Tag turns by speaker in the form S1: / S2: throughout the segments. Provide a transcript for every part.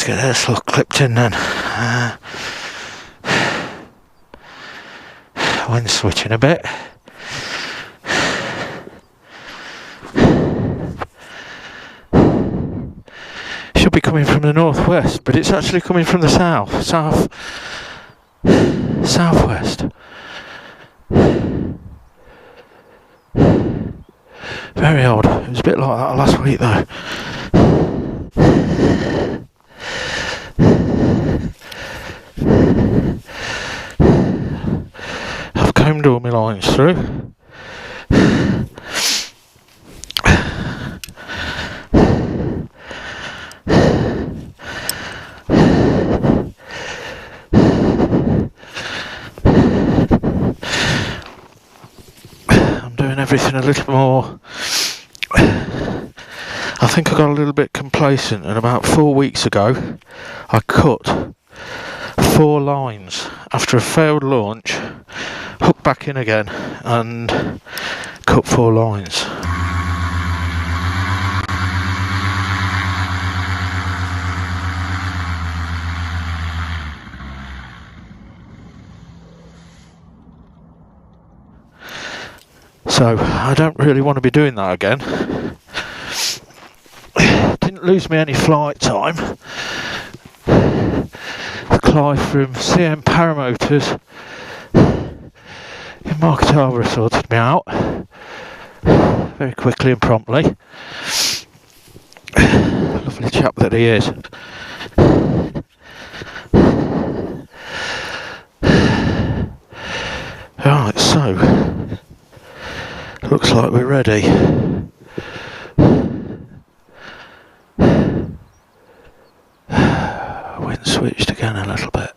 S1: get this all clipped in then. Wind switching a bit. Should be coming from the northwest, but it's actually coming from the southwest. Very odd. It was a bit like that last week though. I've combed all my lines through. Everything a little more. I think I got a little bit complacent, and about 4 weeks ago I cut 4 lines after a failed launch, hooked back in again and cut 4 lines. So I don't really want to be doing that again. Didn't lose me any flight time. Clive from CM Paramotors in Market Harbour sorted me out very quickly and promptly. Lovely chap that he is. Right, so looks like we're ready. Wind switched again a little bit.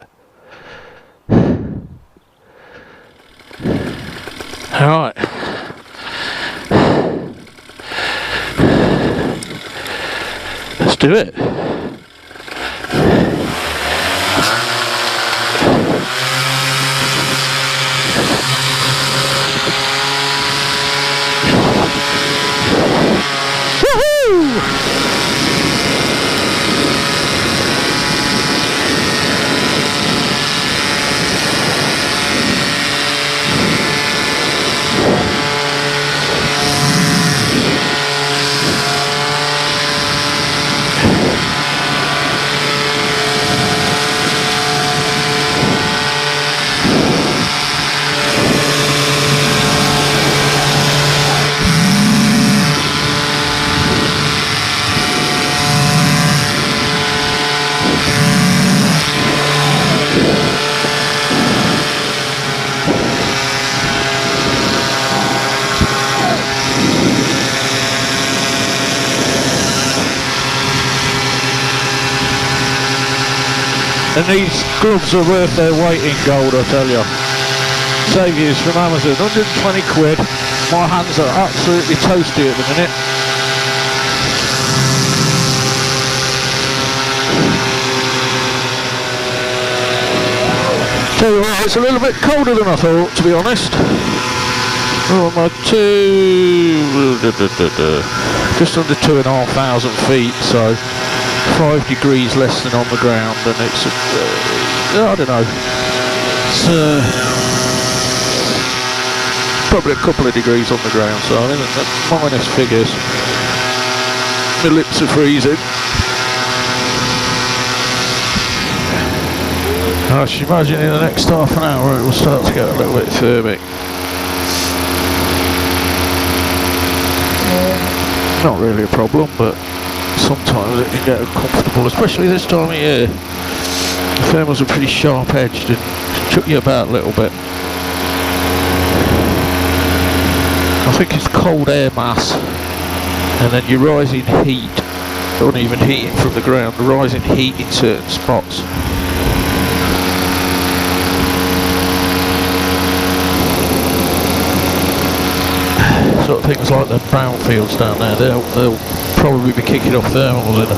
S1: Alright. Let's do it. And these gloves are worth their weight in gold, I tell you. Saviours from Amazon, 120 quid. My hands are absolutely toasty at the minute. Tell you what, it's a little bit colder than I thought, to be honest. Oh, my just under 2,500 feet, so 5 degrees less than on the ground, and it's I don't know, it's probably a couple of degrees on the ground, so I think that's minus figures. My lips are freezing. I should imagine in the next half an hour it will start to get a little bit thermic. Not really a problem, but sometimes it can get uncomfortable, especially this time of year. The thermals are pretty sharp edged and chuck you about a little bit. I think it's cold air mass, and then your rising heat, not even heating from the ground, the rising heat in certain spots. Sort of things like the brownfields down there, they'll probably be kicking off thermals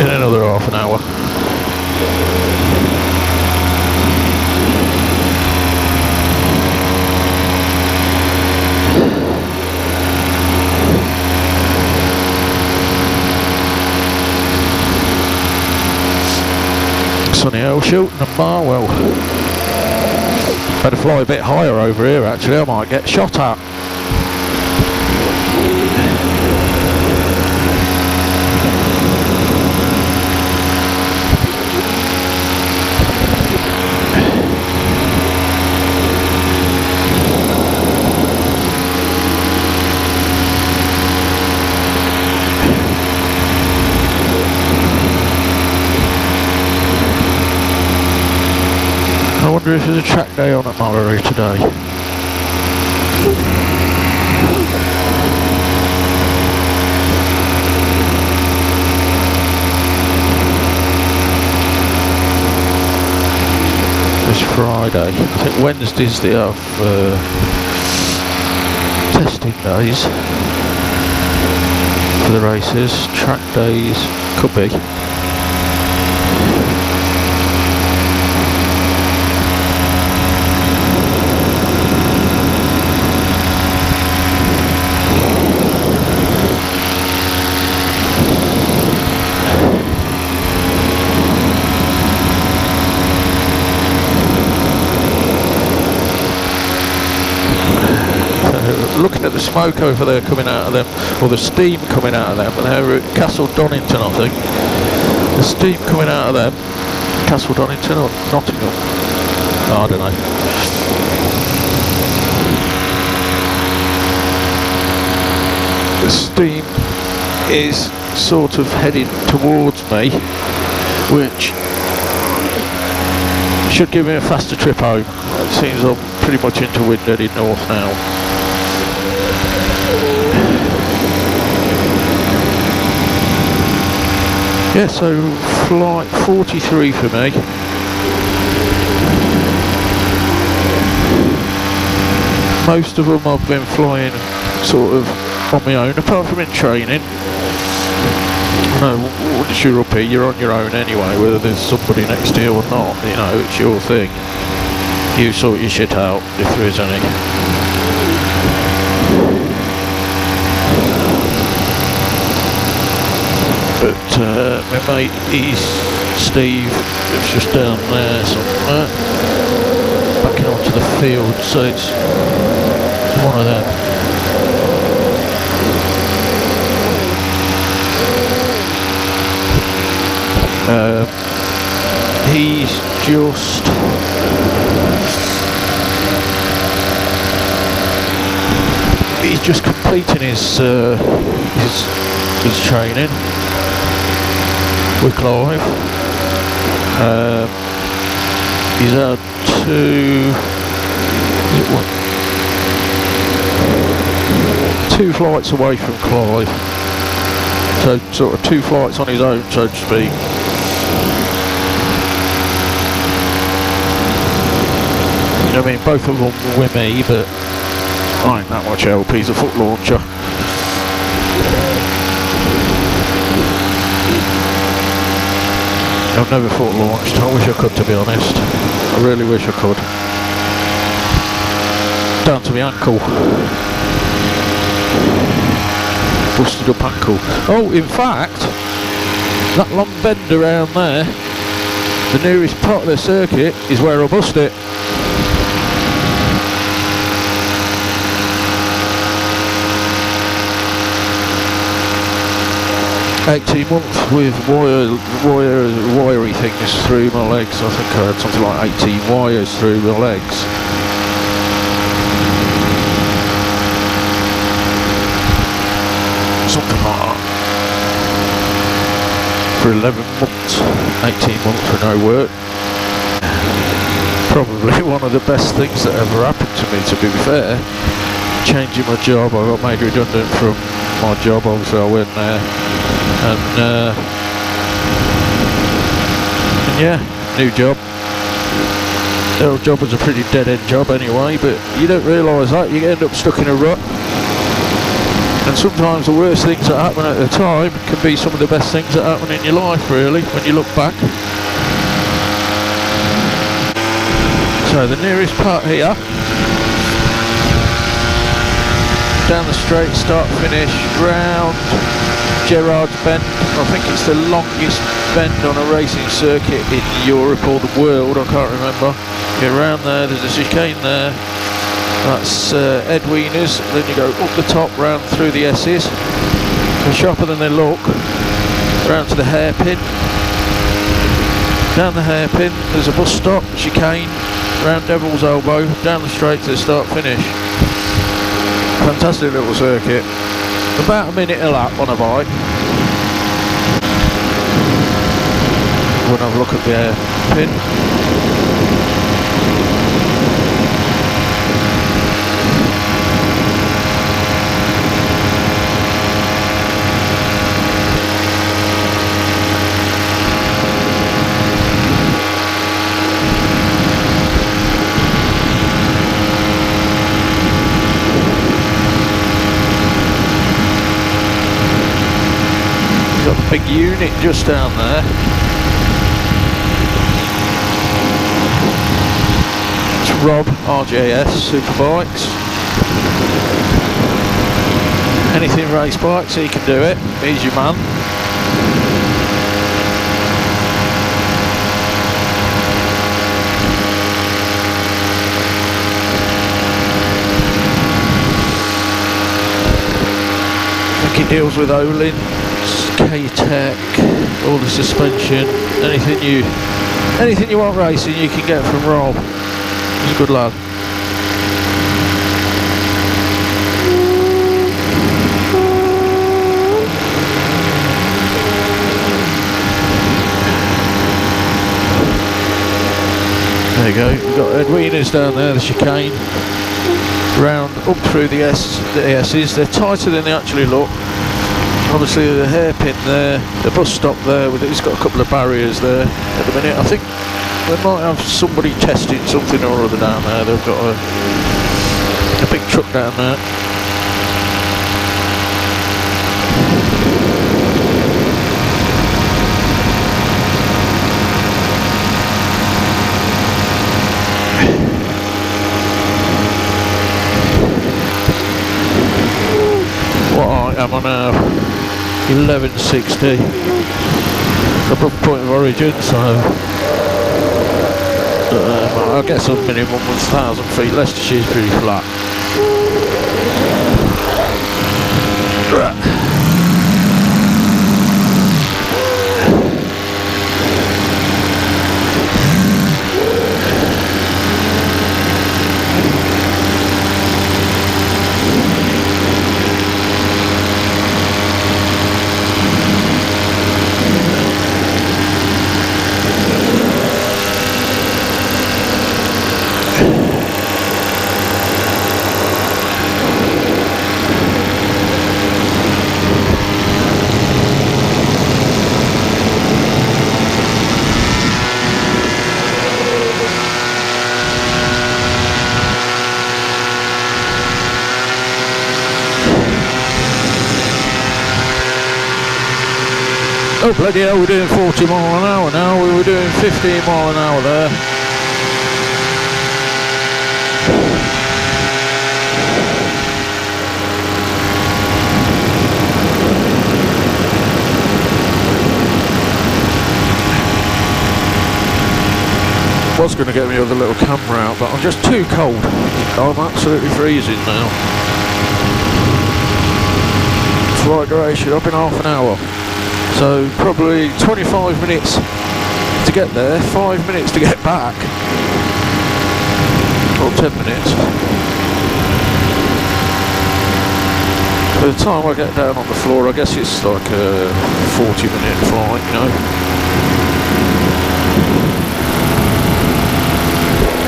S1: in another half an hour. Sunny Hill, Shilton and Marwell. Better fly a bit higher over here actually, I might get shot at. I wonder if there's a track day on at Mallory today. This Friday. I think Wednesday's the testing days for the races. Track days could be. Looking at the smoke over there coming out of them, or the steam coming out of them, and they're at Castle Donington, I think. The steam coming out of them, Castle Donington or Nottingham? Oh, I don't know. The steam is sort of heading towards me, which should give me a faster trip home. It seems I'm pretty much into wind-headed north now. Yeah, so flight 43 for me. Most of them I've been flying sort of on my own, apart from in training. No, once you're up here, you're on your own anyway, whether there's somebody next to you or not, you know, it's your thing. You sort your shit out, if there is any. But my mate, Steve, is just down there somewhere, backing onto the field, so it's one of them. He's just completing his training with Clive. He's had two flights away from Clive, so sort of 2 flights on his own, so to speak. I mean, both of them were with me, but I ain't that much help. He's a foot launcher. I've never foot launched. I wish I could, to be honest. I really wish I could. Down to my ankle. Busted up ankle. Oh, in fact, that long bend around there, the nearest part of the circuit is where I bust it. 18 months with wiry things through my legs. I think I had something like 18 wires through my legs. Something like that. For 11 months, 18 months for no work. Probably one of the best things that ever happened to me, to be fair. Changing my job, I got made redundant from my job, obviously I went there. And yeah, new job. The old job was a pretty dead-end job anyway, but you don't realise that, you end up stuck in a rut. And sometimes the worst things that happen at the time can be some of the best things that happen in your life, really, when you look back. So the nearest part here, down the straight, start, finish, round, Gerard's Bend. I think it's the longest bend on a racing circuit in Europe or the world, I can't remember. Get around there, there's a chicane there. That's Edwina's. Then you go up the top, round through the S's. They're sharper than they look. Round to the hairpin. Down the hairpin, there's a bus stop, chicane, round Devil's Elbow, down the straight to the start finish. Fantastic little circuit. About a minute a lap on a bike. We'll have a look at the hairpin. Got the big unit just down there. It's Rob, RJS Superbikes. Anything race bikes, he can do it. He's your man. I think he deals with Olin. K-Tech, all the suspension, anything you want racing you can get from Rob. He's a good lad. There you go, we've got Edwina's down there, the chicane, round up through the S's. They're tighter than they actually look. Obviously the hairpin there, the bus stop there, it's got a couple of barriers there at the minute. I think they might have somebody testing something or other down there. They've got a big truck down there. What I am on now. 1160 above point of origin, so I guess on minimum 1,000 feet. Leicestershire's pretty flat. Oh bloody hell, we're doing 40 mile an hour now. We were doing 15 mile an hour there. Was going to get me with a little camera out, but I'm just too cold. I'm absolutely freezing now. Flight duration up in half an hour. So probably 25 minutes to get there, 5 minutes to get back, or 10 minutes. By the time I get down on the floor, I guess it's like a 40-minute flight, you know.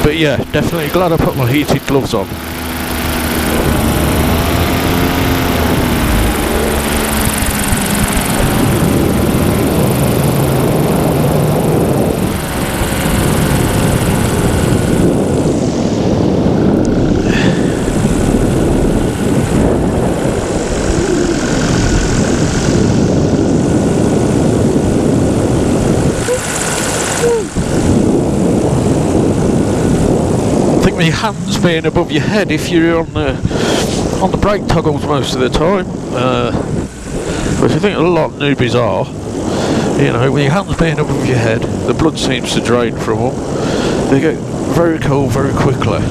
S1: But yeah, definitely glad I put my heated gloves on. Your hands being above your head if you're on the brake toggles most of the time. But if you think a lot of newbies are, you know, with your hands being above your head, the blood seems to drain from them. They get very cold very quickly.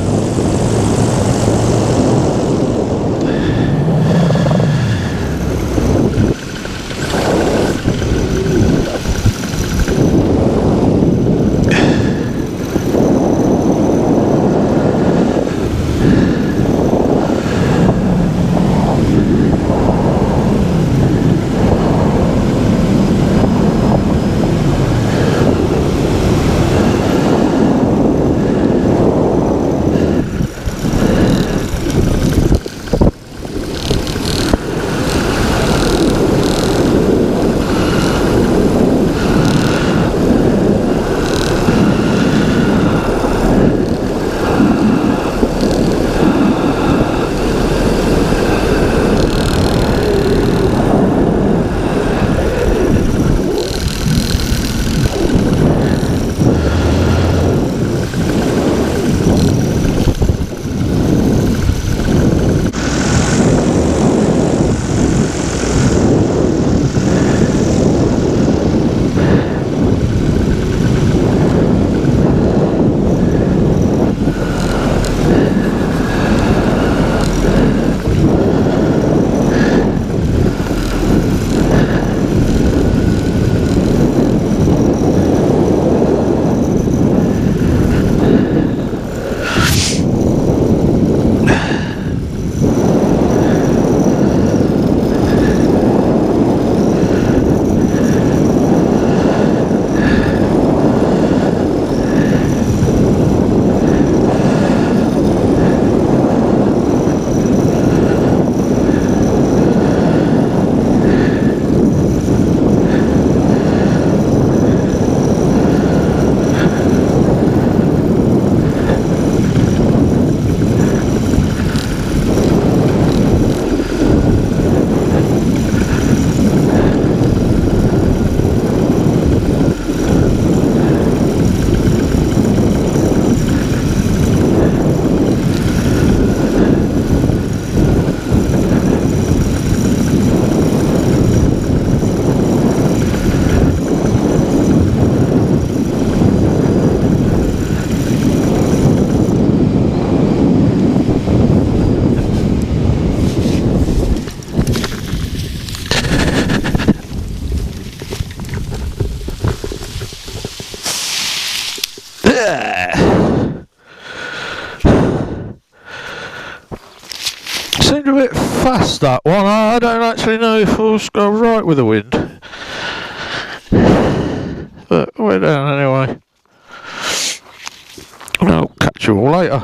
S1: Seemed a bit fast, that one. I don't actually know if I'll go right with the wind, but we're down anyway. I'll catch you all later.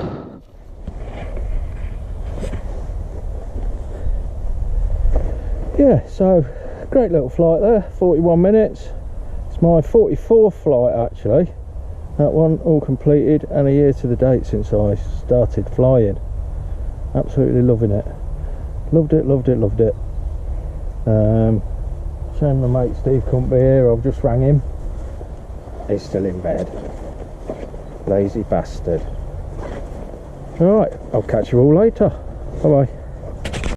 S1: Yeah, so great little flight there, 41 minutes. It's my 44th flight actually. That one all completed and a year to the date since I started flying. Absolutely loving it. Loved it, loved it, loved it. Shame my mate Steve couldn't be here. I've just rang him. He's still in bed. Lazy bastard. Alright, I'll catch you all later. Bye bye.